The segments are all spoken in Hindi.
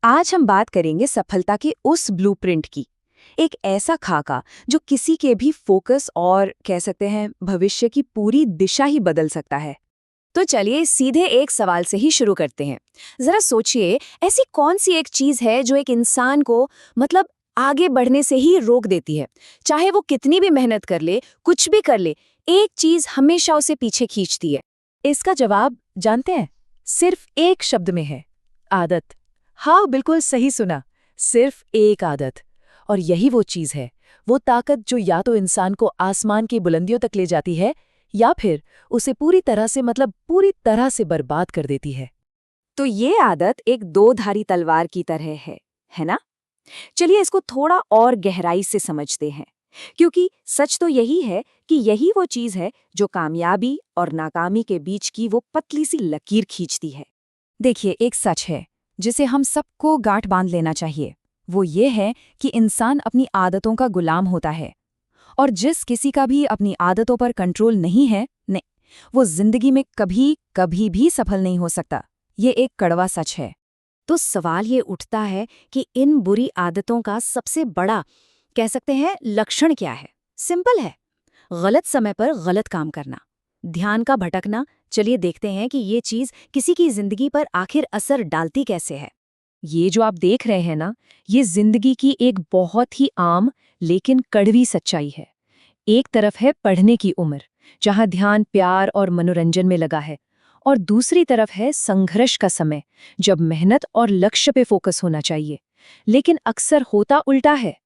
आज हम बात करेंगे सफलता के उस ब्लूप्रिंट की। एक ऐसा खाका जो किसी के भी फोकस और कह सकते हैं भविष्य की पूरी दिशा ही बदल सकता है। तो चलिए सीधे एक सवाल से ही शुरू करते हैं। जरा सोचिए, ऐसी कौन सी एक चीज है जो एक इंसान को मतलब आगे बढ़ने से ही रोक देती है। चाहे वो कितनी भी मेहनत कर ले, कुछ भी कर ले, एक चीज हमेशा उसे पीछे खींचती है। इसका जवाब जानते हैं? सिर्फ एक शब्द में है, आदत। हाँ, बिल्कुल सही सुना, सिर्फ एक आदत। और यही वो चीज है, वो ताकत जो या तो इंसान को आसमान की बुलंदियों तक ले जाती है या फिर उसे पूरी तरह से पूरी तरह से बर्बाद कर देती है। तो ये आदत एक दो धारी तलवार की तरह है ना? चलिए इसको थोड़ा और गहराई से समझते हैं, क्योंकि सच तो यही है कि यही वो चीज है जो कामयाबी और नाकामी के बीच की वो पतली सी लकीर खींचती है। देखिए, एक सच है जिसे हम सबको गांठ बांध लेना चाहिए। वो ये है कि इंसान अपनी आदतों का गुलाम होता है, और जिस किसी का भी अपनी आदतों पर कंट्रोल नहीं है, नहीं, वो जिंदगी में कभी कभी भी सफल नहीं हो सकता। ये एक कड़वा सच है। तो सवाल ये उठता है कि इन बुरी आदतों का सबसे बड़ा कह सकते हैं लक्षण क्या है? सिंपल है, गलत समय पर गलत काम करना, ध्यान का भटकना। चलिए देखते हैं कि ये चीज किसी की जिंदगी पर आखिर असर डालती कैसे है। ये जो आप देख रहे हैं ना, ये जिंदगी की एक बहुत ही आम लेकिन कड़वी सच्चाई है। एक तरफ है पढ़ने की उम्र, जहां ध्यान प्यार और मनोरंजन में लगा है, और दूसरी तरफ है संघर्ष का समय, जब मेहनत और लक्ष्य पे फोकस होना चाहिए। लेकिन अक्सर होता उल्टा है,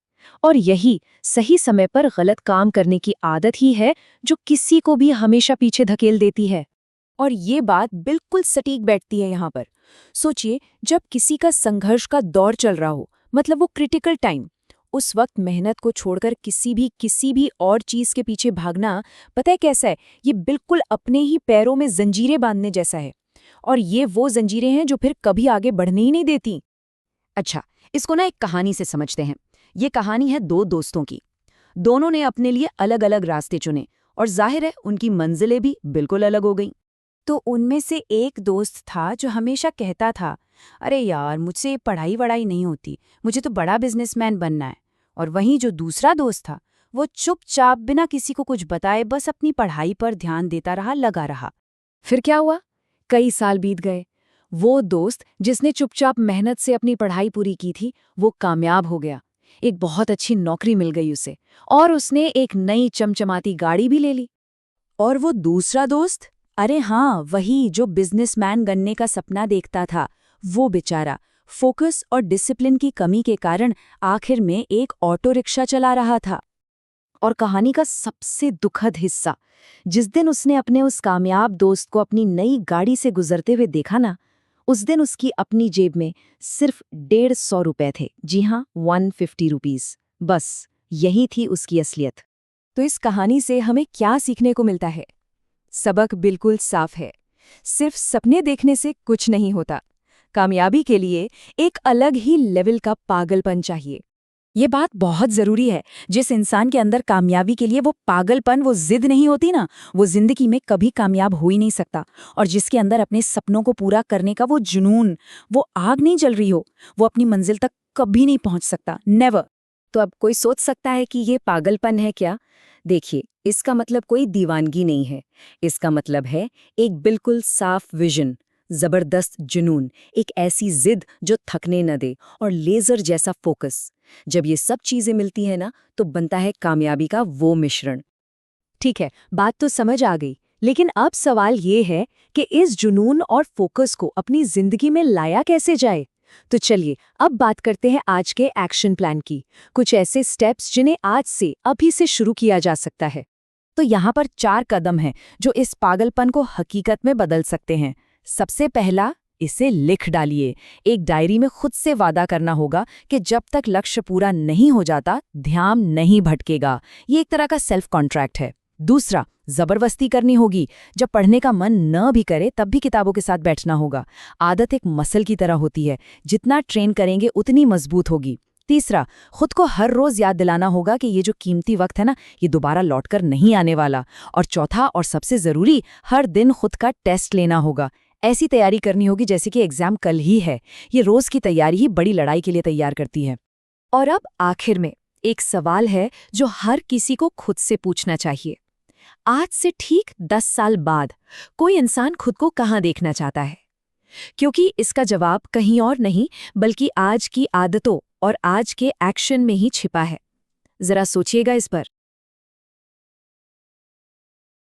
और यही सही समय पर गलत काम करने की आदत ही है जो किसी को भी हमेशा पीछे धकेल देती है। और ये बात बिल्कुल सटीक बैठती है यहाँ पर। सोचिए, जब किसी का संघर्ष का दौर चल रहा हो, मतलब वो क्रिटिकल टाइम, उस वक्त मेहनत को छोड़कर किसी भी और चीज के पीछे भागना, पता है कैसा है? ये बिल्कुल अपने ही पैरों में जंजीरें बांधने जैसा है। और ये वो जंजीरें हैं जो फिर कभी आगे बढ़ने ही नहीं देती। अच्छा, इसको ना एक कहानी से समझते हैं। ये कहानी है दो दोस्तों की। दोनों ने अपने लिए अलग अलग रास्ते चुने, और जाहिर है उनकी मंजिलें भी बिल्कुल अलग हो गईं। तो उनमें से एक दोस्त था जो हमेशा कहता था, अरे यार, मुझसे पढ़ाई वढ़ाई नहीं होती, मुझे तो बड़ा बिजनेसमैन बनना है। और वहीं जो दूसरा दोस्त था, वो चुपचाप बिना किसी को कुछ बताए बस अपनी पढ़ाई पर ध्यान देता रहा, लगा रहा। फिर क्या हुआ? कई साल बीत गए। वो दोस्त जिसने चुपचाप मेहनत से अपनी पढ़ाई पूरी की थी, वो कामयाब हो गया। एक बहुत अच्छी नौकरी मिल गई उसे, और उसने एक नई चमचमाती गाड़ी भी ले ली। और वो दूसरा दोस्त, अरे हाँ, वही जो बिजनेसमैन बनने का सपना देखता था, वो बेचारा फोकस और डिसिप्लिन की कमी के कारण आखिर में एक ऑटो रिक्शा चला रहा था। और कहानी का सबसे दुखद हिस्सा, जिस दिन उसने अपने उस कामयाब दोस्त को अपनी नई गाड़ी से गुजरते हुए देखा ना, उस दिन उसकी अपनी जेब में सिर्फ 150 रुपए थे। जी हाँ, 150 रुपीज। बस यही थी उसकी असलियत। तो इस कहानी से हमें क्या सीखने को मिलता है? सबक बिल्कुल साफ है, सिर्फ सपने देखने से कुछ नहीं होता। कामयाबी के लिए एक अलग ही लेवल का पागलपन चाहिए। ये बात बहुत जरूरी है। जिस इंसान के अंदर कामयाबी के लिए वो पागलपन, वो जिद नहीं होती ना, वो जिंदगी में कभी कामयाब हो ही नहीं सकता। और जिसके अंदर अपने सपनों को पूरा करने का वो जुनून, वो आग नहीं जल रही हो, वो अपनी मंजिल तक कभी नहीं पहुंच सकता, नेवर। तो अब कोई सोच सकता है कि ये पागलपन है क्या? देखिए, इसका मतलब कोई दीवानगी नहीं है। इसका मतलब है एक बिल्कुल साफ विजन, जबरदस्त जुनून, एक ऐसी जिद जो थकने न दे, और लेजर जैसा फोकस। जब ये सब चीजें मिलती हैं ना, तो बनता है कामयाबी का वो मिश्रण। ठीक है, बात तो समझ आ गई, लेकिन अब सवाल ये है कि इस जुनून और फोकस को अपनी जिंदगी में लाया कैसे जाए? तो चलिए अब बात करते हैं आज के एक्शन प्लान की, कुछ ऐसे स्टेप्स जिन्हें आज से अभी से शुरू किया जा सकता है। तो यहाँ पर 4 कदम हैं जो इस पागलपन को हकीकत में बदल सकते हैं। सबसे पहला, इसे लिख डालिए। एक डायरी में खुद से वादा करना होगा कि जब तक लक्ष्य पूरा नहीं हो जाता, ध्यान नहीं भटकेगा। ये एक तरह का सेल्फ कॉन्ट्रैक्ट है। दूसरा, जबरदस्ती करनी होगी। जब पढ़ने का मन न भी करे तब भी किताबों के साथ बैठना होगा। आदत एक मसल की तरह होती है, जितना ट्रेन करेंगे उतनी मजबूत होगी। तीसरा, खुद को हर रोज याद दिलाना होगा कि ये जो कीमती वक्त है ना, ये दोबारा लौटकर नहीं आने वाला। और चौथा और सबसे जरूरी, हर दिन खुद का टेस्ट लेना होगा। ऐसी तैयारी करनी होगी जैसे कि एग्जाम कल ही है। ये रोज की तैयारी ही बड़ी लड़ाई के लिए तैयार करती है। और अब आखिर में एक सवाल है जो हर किसी को खुद से पूछना चाहिए। आज से ठीक 10 साल बाद कोई इंसान खुद को कहाँ देखना चाहता है? क्योंकि इसका जवाब कहीं और नहीं बल्कि आज की आदतों और आज के एक्शन में ही छिपा है। जरा सोचिएगा इस पर।